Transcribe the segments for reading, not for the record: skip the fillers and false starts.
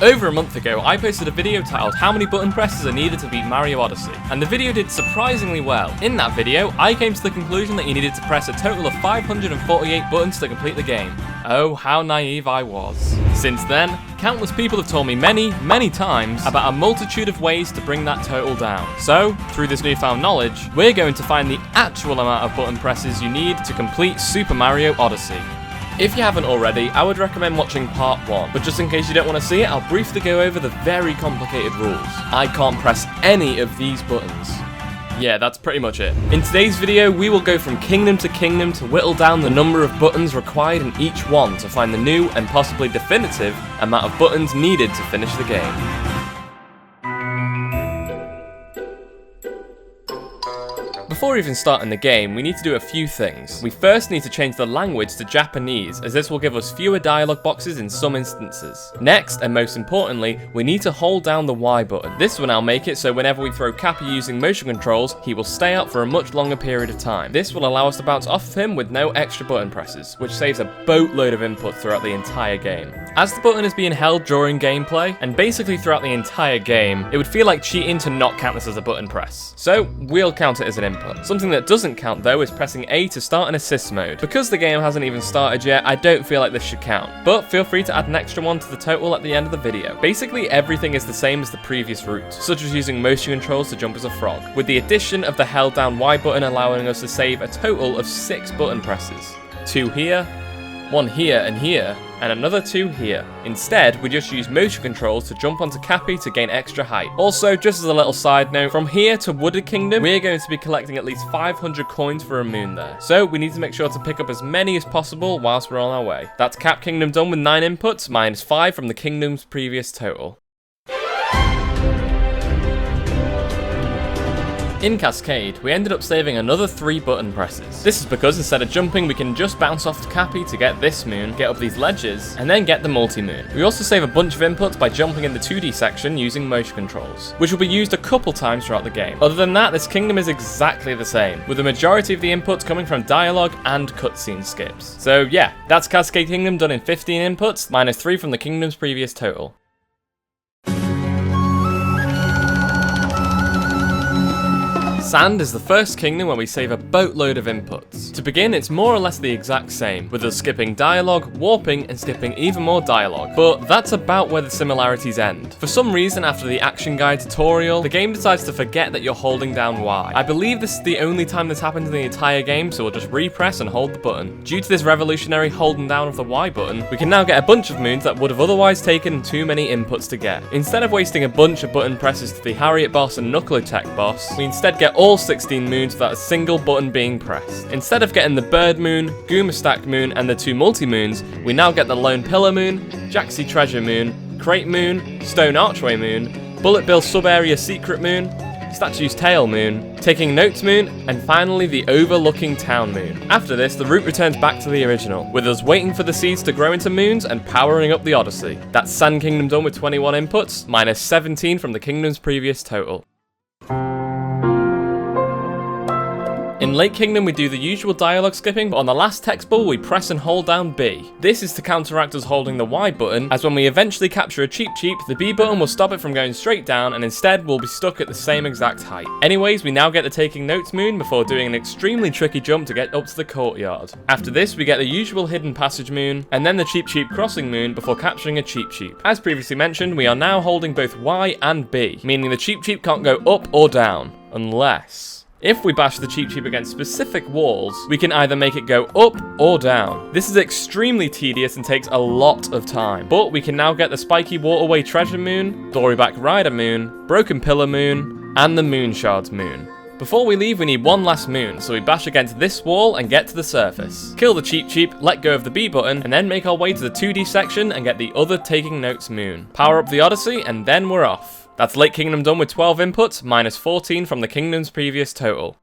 Over a month ago, I posted a video titled How Many Button Presses Are Needed to Beat Mario Odyssey, and the video did surprisingly well. In that video, I came to the conclusion that you needed to press a total of 548 buttons to complete the game. Oh, how naive I was. Since then, countless people have told me many times about a multitude of ways to bring that total down. So, through this newfound knowledge, we're going to find the actual amount of button presses you need to complete Super Mario Odyssey. If you haven't already, I would recommend watching part 1, but just in case you don't want to see it, I'll briefly go over the very complicated rules. I can't press any of these buttons. Yeah, that's pretty much it. In today's video, we will go from kingdom to whittle down the number of buttons required in each one to find the new and possibly definitive amount of buttons needed to finish the game. Before even starting the game, we need to do a few things. We first need to change the language to Japanese, as this will give us fewer dialogue boxes in some instances. Next, and most importantly, we need to hold down the Y button. This will now make it so whenever we throw Cappy using motion controls, he will stay out for a much longer period of time. This will allow us to bounce off of him with no extra button presses, which saves a boatload of input throughout the entire game. As the button is being held during gameplay, and basically throughout the entire game, it would feel like cheating to not count this as a button press. So, we'll count it as an input. Something that doesn't count though is pressing A to start an assist mode. Because the game hasn't even started yet, I don't feel like this should count, but feel free to add an extra one to the total at the end of the video. Basically everything is the same as the previous route, such as using motion controls to jump as a frog, with the addition of the held down Y button allowing us to save a total of 6 button presses. 2 here, 1 here, and another 2 here. Instead, we just use motion controls to jump onto Cappy to gain extra height. Also, just as a little side note, from here to Wooded Kingdom, we're going to be collecting at least 500 coins for a moon there. So we need to make sure to pick up as many as possible whilst we're on our way. That's Cap Kingdom done with 9 inputs, minus 5 from the kingdom's previous total. In Cascade, we ended up saving another 3 button presses. This is because instead of jumping, we can just bounce off to Cappy to get this moon, get up these ledges, and then get the multi-moon. We also save a bunch of inputs by jumping in the 2D section using motion controls, which will be used a couple times throughout the game. Other than that, this kingdom is exactly the same, with the majority of the inputs coming from dialogue and cutscene skips. So yeah, that's Cascade Kingdom done in 15 inputs, minus 3 from the kingdom's previous total. Sand is the first kingdom where we save a boatload of inputs. To begin, it's more or less the exact same, with us skipping dialogue, warping, and skipping even more dialogue, but that's about where the similarities end. For some reason, after the action guide tutorial, the game decides to forget that you're holding down Y. I believe this is the only time this happens in the entire game, so we'll just repress and hold the button. Due to this revolutionary holding down of the Y button, we can now get a bunch of moons that would have otherwise taken too many inputs to get. Instead of wasting a bunch of button presses to the Harriet boss and Knuckle Attack boss, we instead get all 16 moons without a single button being pressed. Instead of getting the Bird Moon, Goomba Stack Moon, and the 2 multi-moons, we now get the Lone Pillar Moon, Jaxie Treasure Moon, Crate Moon, Stone Archway Moon, Bullet Bill Sub-Area Secret Moon, Statue's Tail Moon, Taking Notes Moon, and finally the Overlooking Town Moon. After this, the route returns back to the original, with us waiting for the seeds to grow into moons and powering up the Odyssey. That's Sand Kingdom done with 21 inputs, minus 17 from the kingdom's previous total. In Lake Kingdom, we do the usual dialogue skipping, but on the last text bubble, we press and hold down B. This is to counteract us holding the Y button, as when we eventually capture a Cheep Cheep, the B button will stop it from going straight down, and instead we'll be stuck at the same exact height. Anyways, we now get the Taking Notes Moon before doing an extremely tricky jump to get up to the courtyard. After this, we get the usual Hidden Passage Moon, and then the Cheep Cheep Crossing Moon before capturing a Cheep Cheep. As previously mentioned, we are now holding both Y and B, meaning the Cheep Cheep can't go up or down, unless... if we bash the Cheep Cheep against specific walls, we can either make it go up or down. This is extremely tedious and takes a lot of time, but we can now get the Spiky Waterway Treasure Moon, Doryback Rider Moon, Broken Pillar Moon, and the Moon Shards Moon. Before we leave, we need one last moon, so we bash against this wall and get to the surface. Kill the Cheep Cheep, let go of the B button, and then make our way to the 2D section and get the other Taking Notes Moon. Power up the Odyssey, and then we're off. That's Lake Kingdom done with 12 inputs, minus 14 from the kingdom's previous total.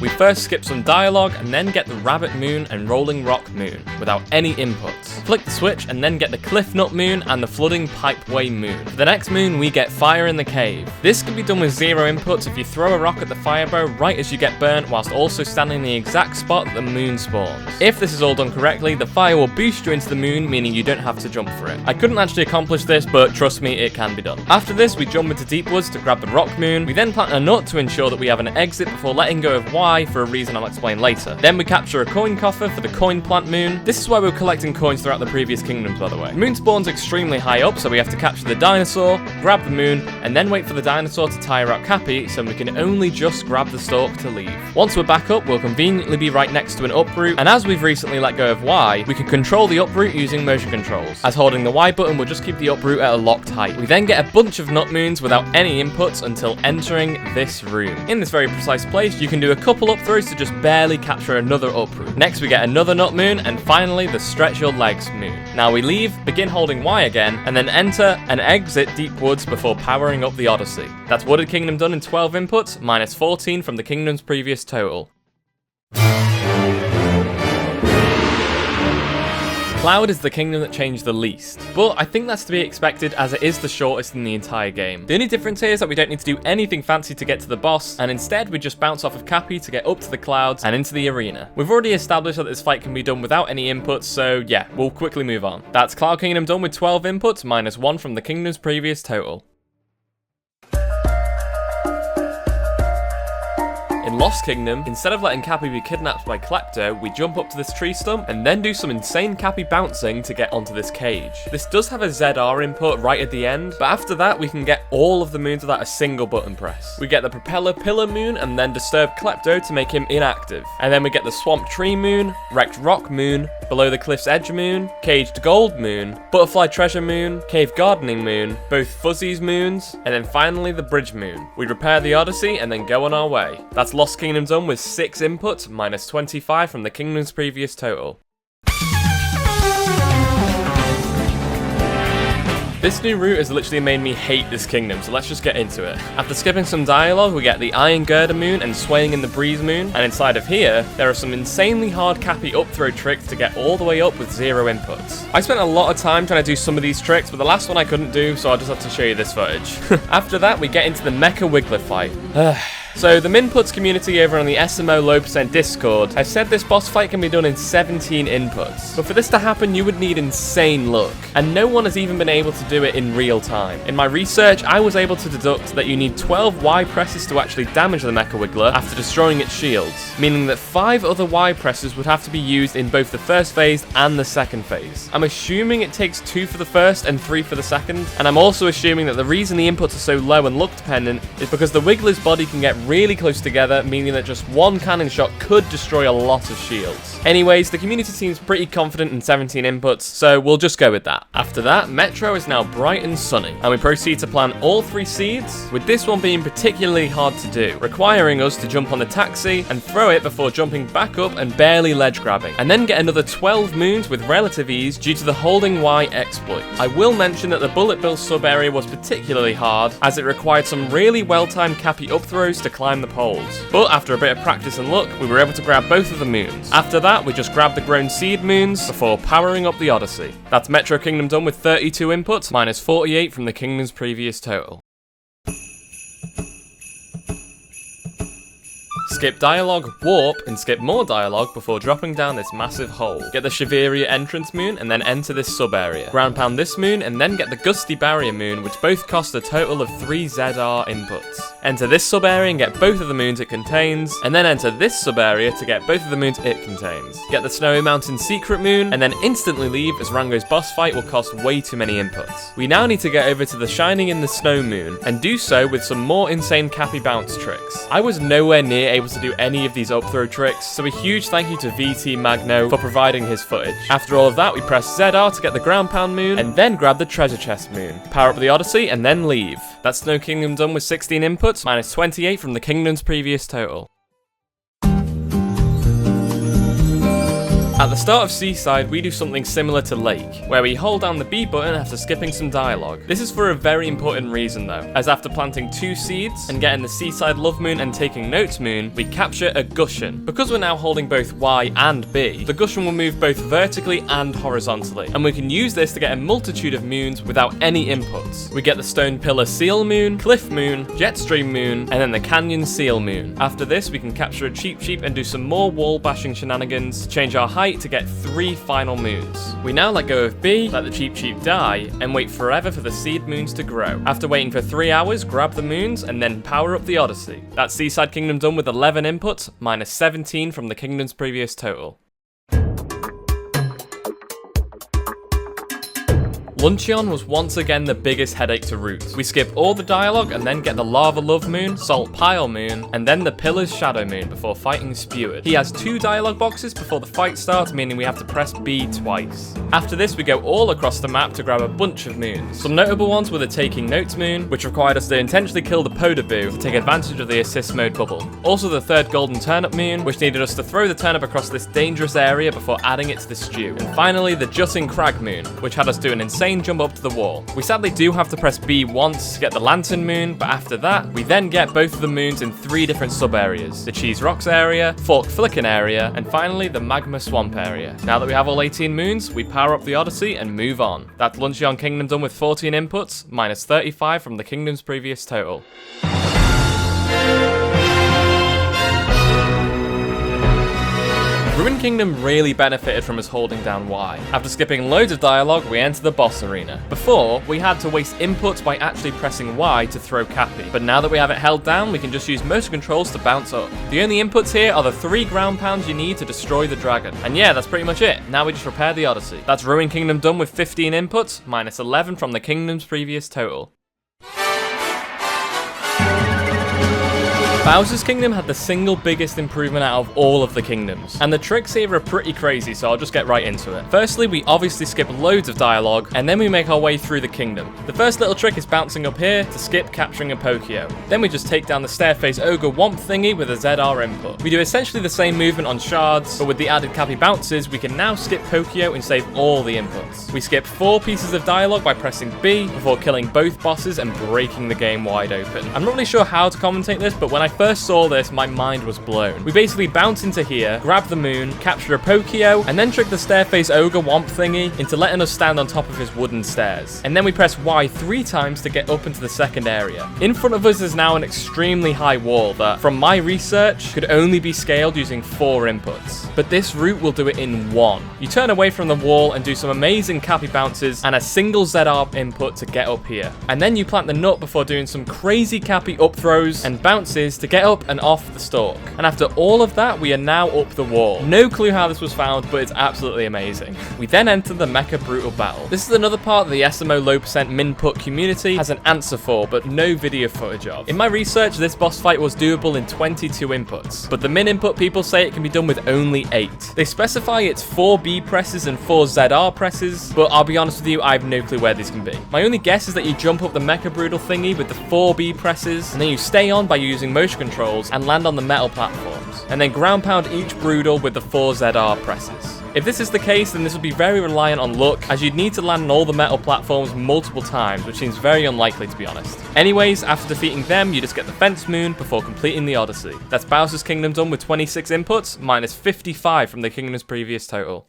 We first skip some dialogue and then get the Rabbit Moon and Rolling Rock Moon without any inputs. Flick the switch and then get the Cliff Nut Moon and the Flooding Pipeway Moon. For the next moon, we get Fire in the Cave. This can be done with 0 inputs if you throw a rock at the fire bow right as you get burnt, whilst also standing in the exact spot that the moon spawns. If this is all done correctly, the fire will boost you into the moon, meaning you don't have to jump for it. I couldn't actually accomplish this, but trust me, it can be done. After this, we jump into Deep Woods to grab the Rock Moon. We then plant a nut to ensure that we have an exit before letting go of Y for a reason I'll explain later. Then we capture a coin coffer for the Coin Plant Moon. This is why we were collecting coins throughout the previous kingdoms, by the way. The moon spawns extremely high up, so we have to capture the dinosaur, grab the moon, and then wait for the dinosaur to tire out Cappy, so we can only just grab the stalk to leave. Once we're back up, we'll conveniently be right next to an uproot, and as we've recently let go of Y, we can control the uproot using motion controls, as holding the Y button will just keep the uproot at a locked height. We then get a bunch of nut moons without any inputs until entering this room. In this very precise place, you can do a couple up throws to just barely capture another uproot. Next we get another nut moon, and finally the Stretch Your Legs moon. Now we leave, begin holding Y again, and then enter and exit Deep Woods before powering up the Odyssey. That's Wooded Kingdom done in 12 inputs, minus 14 from the kingdom's previous total. Cloud is the kingdom that changed the least, but I think that's to be expected as it is the shortest in the entire game. The only difference here is that we don't need to do anything fancy to get to the boss, and instead we just bounce off of Cappy to get up to the clouds and into the arena. We've already established that this fight can be done without any inputs, so yeah, we'll quickly move on. That's Cloud Kingdom done with 12 inputs, minus 1 from the kingdom's previous total. In Lost Kingdom, instead of letting Cappy be kidnapped by Klepto, we jump up to this tree stump and then do some insane Cappy bouncing to get onto this cage. This does have a ZR input right at the end, but after that we can get all of the moons without a single button press. We get the Propeller Pillar Moon and then Disturb Klepto to make him inactive. And then we get the Swamp Tree Moon, Wrecked Rock Moon, Below the Cliff's Edge Moon, Caged Gold Moon, Butterfly Treasure Moon, Cave Gardening Moon, both Fuzzy's Moons, and then finally the Bridge Moon. We repair the Odyssey and then go on our way. That's Lost Kingdom done with 6 inputs, minus 25 from the kingdom's previous total. This new route has literally made me hate this kingdom, so let's just get into it. After skipping some dialogue, we get the Iron Girder Moon and Swaying in the Breeze Moon, and inside of here, there are some insanely hard Cappy up throw tricks to get all the way up with 0 inputs. I spent a lot of time trying to do some of these tricks, but the last one I couldn't do, so I'll just have to show you this footage. After that, we get into the Mecha Wiggler fight. So the Minputs community over on the SMO Low Percent Discord have said this boss fight can be done in 17 inputs. But for this to happen, you would need insane luck. And no one has even been able to do it in real time. In my research, I was able to deduct that you need 12 Y presses to actually damage the Mecha Wiggler after destroying its shields, meaning that 5 other Y presses would have to be used in both the first phase and the second phase. I'm assuming it takes 2 for the first and 3 for the second, and I'm also assuming that the reason the inputs are so low and luck dependent is because the Wiggler's body can get really close together, meaning that just one cannon shot could destroy a lot of shields. Anyways, the community seems pretty confident in 17 inputs, so we'll just go with that. After that, Metro is now bright and sunny, and we proceed to plant all 3 seeds, with this one being particularly hard to do, requiring us to jump on the taxi and throw it before jumping back up and barely ledge grabbing, and then get another 12 moons with relative ease due to the holding Y exploit. I will mention that the Bullet Bill sub area was particularly hard, as it required some really well-timed Cappy up throws to climb the poles, but after a bit of practice and luck, we were able to grab both of the moons. After that, we just grabbed the grown seed moons before powering up the Odyssey. That's Metro Kingdom done with 32 inputs, minus 48 from the kingdom's previous total. Skip dialogue, warp, and skip more dialogue before dropping down this massive hole. Get the Shiveria entrance moon and then enter this sub-area. Ground pound this moon and then get the Gusty Barrier moon, which both cost a total of 3 ZR inputs. Enter this sub-area and get both of the moons it contains, and then enter this sub-area to get both of the moons it contains. Get the Snowy Mountain secret moon, and then instantly leave as Rango's boss fight will cost way too many inputs. We now need to get over to the Shining in the Snow moon, and do so with some more insane Cappy bounce tricks. I was nowhere near able to do any of these up throw tricks, so a huge thank you to VT Magno for providing his footage. After all of that, we press ZR to get the ground pound moon, and then grab the treasure chest moon. Power up the Odyssey, and then leave. That's Snow Kingdom done with 16 inputs, minus 28 from the kingdom's previous total. At the start of Seaside, we do something similar to Lake, where we hold down the B button after skipping some dialogue. This is for a very important reason though, as after planting 2 seeds and getting the Seaside Love Moon and taking Notes Moon, we capture a Gushen. Because we're now holding both Y and B, the Gushen will move both vertically and horizontally, and we can use this to get a multitude of moons without any inputs. We get the Stone Pillar Seal Moon, Cliff Moon, Jetstream Moon, and then the Canyon Seal Moon. After this, we can capture a Cheep Cheep and do some more wall bashing shenanigans to change our height to get 3 final moons. We now let go of B, let the Cheep Cheep die, and wait forever for the seed moons to grow. After waiting for 3 hours, grab the moons and then power up the Odyssey. That's Seaside Kingdom done with 11 inputs, minus 17 from the kingdom's previous total. Luncheon was once again the biggest headache to route. We skip all the dialogue and then get the Lava Love Moon, Salt Pile Moon, and then the Pillars Shadow Moon before fighting Speward. He has 2 dialogue boxes before the fight starts, meaning we have to press B twice. After this, we go all across the map to grab a bunch of moons. Some notable ones were the Taking Notes Moon, which required us to intentionally kill the Podaboo to take advantage of the assist mode bubble. Also the 3rd Golden Turnip Moon, which needed us to throw the turnip across this dangerous area before adding it to the stew. And finally, the Jutting Crag Moon, which had us do an insane jump up to the wall. We sadly do have to press B once to get the Lantern Moon, but after that, we then get both of the moons in 3 different sub-areas. The Cheese Rocks area, Fork Flickin' area, and finally the Magma Swamp area. Now that we have all 18 moons, we power up the Odyssey and move on. That's Luncheon Kingdom done with 14 inputs, minus 35 from the kingdom's previous total. Ruined Kingdom really benefited from us holding down Y. After skipping loads of dialogue, we enter the boss arena. Before, we had to waste inputs by actually pressing Y to throw Cappy, but now that we have it held down, we can just use motion controls to bounce up. The only inputs here are the 3 ground pounds you need to destroy the dragon. And yeah, that's pretty much it. Now we just repair the Odyssey. That's Ruined Kingdom done with 15 inputs, minus 11 from the kingdom's previous total. Bowser's Kingdom had the single biggest improvement out of all of the kingdoms, and the tricks here are pretty crazy, so I'll just get right into it. Firstly, we obviously skip loads of dialogue, and then we make our way through the kingdom. The first little trick is bouncing up here to skip capturing a Pokio. Then we just take down the Stairface Ogre Womp thingy with a ZR input. We do essentially the same movement on shards, but with the added Cappy bounces, we can now skip Pokio and save all the inputs. We skip 4 pieces of dialogue by pressing B before killing both bosses and breaking the game wide open. I'm not really sure how to commentate this, but when I first saw this, my mind was blown. We basically bounce into here, grab the moon, capture a Pokio, and then trick the Stairface Ogre Womp thingy into letting us stand on top of his wooden stairs. And then we press Y 3 times to get up into the second area. In front of us is now an extremely high wall that, from my research, could only be scaled using 4 inputs. But this route will do it in 1. You turn away from the wall and do some amazing Cappy bounces and a single ZR input to get up here. And then you plant the nut before doing some crazy Cappy up throws and bounces to get up and off the stalk. And after all of that, we are now up the wall. No clue how this was found, but it's absolutely amazing. We then enter the Mecha Brutal Battle. This is another part that the SMO low percent minput community has an answer for, but no video footage of. In my research, this boss fight was doable in 22 inputs, but the min input people say it can be done with only 8. They specify it's 4 B presses and 4 ZR presses, but I'll be honest with you, I have no clue where these can be. My only guess is that you jump up the Mecha Brutal thingy with the 4 B presses, and then you stay on by using motion controls and land on the metal platforms, and then ground pound each Broodal with the 4 ZR presses. If this is the case, then this would be very reliant on luck, as you'd need to land on all the metal platforms multiple times, which seems very unlikely to be honest. Anyways, after defeating them, you just get the Fence Moon before completing the Odyssey. That's Bowser's Kingdom done with 26 inputs, minus 55 from the kingdom's previous total.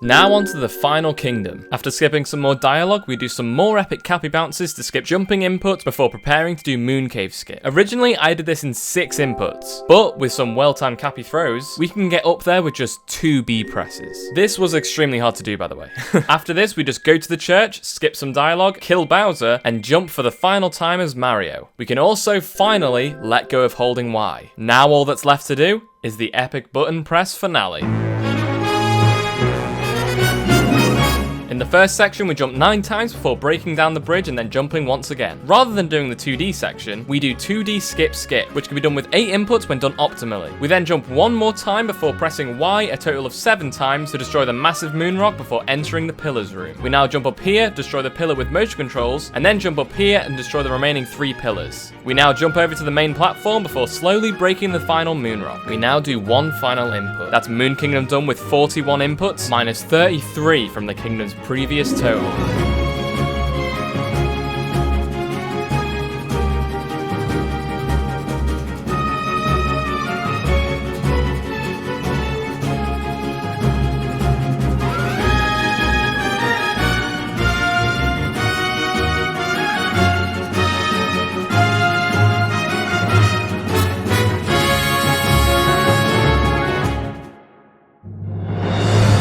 Now on to the final kingdom. After skipping some more dialogue, we do some more epic Cappy bounces to skip jumping inputs before preparing to do Moon Cave skip. Originally, I did this in 6 inputs, but with some well-timed Cappy throws, we can get up there with just 2 B presses. This was extremely hard to do, by the way. After this, we just go to the church, skip some dialogue, kill Bowser, and jump for the final time as Mario. We can also finally let go of holding Y. Now all that's left to do is the epic button press finale. In the first section, we jump 9 times before breaking down the bridge and then jumping once again. Rather than doing the 2D section, we do 2D skip skip, which can be done with 8 inputs when done optimally. We then jump 1 more time before pressing Y a total of 7 times to destroy the massive moon rock before entering the pillars room. We now jump up here, destroy the pillar with motion controls, and then jump up here and destroy the remaining 3 pillars. We now jump over to the main platform before slowly breaking the final moon rock. We now do 1 final input. That's Moon Kingdom done with 41 inputs, minus 33 from the kingdom's previous total.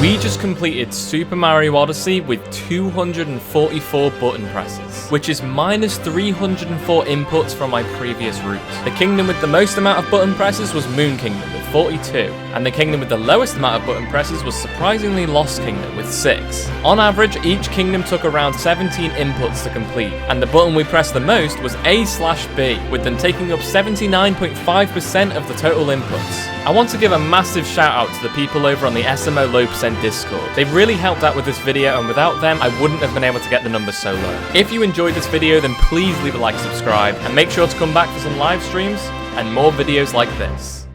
We just completed Super Mario Odyssey with 244 button presses, which is minus 304 inputs from my previous route. The kingdom with the most amount of button presses was Moon Kingdom with 42, and the kingdom with the lowest amount of button presses was surprisingly Lost Kingdom with 6. On average, each kingdom took around 17 inputs to complete, and the button we pressed the most was A/B, with them taking up 79.5% of the total inputs. I want to give a massive shout out to the people over on the SMO Low Percent Discord. They've really helped out with this video, and without them, I wouldn't have been able to get the numbers so low. If you enjoyed this video, then please leave a like, subscribe, and make sure to come back for some live streams and more videos like this.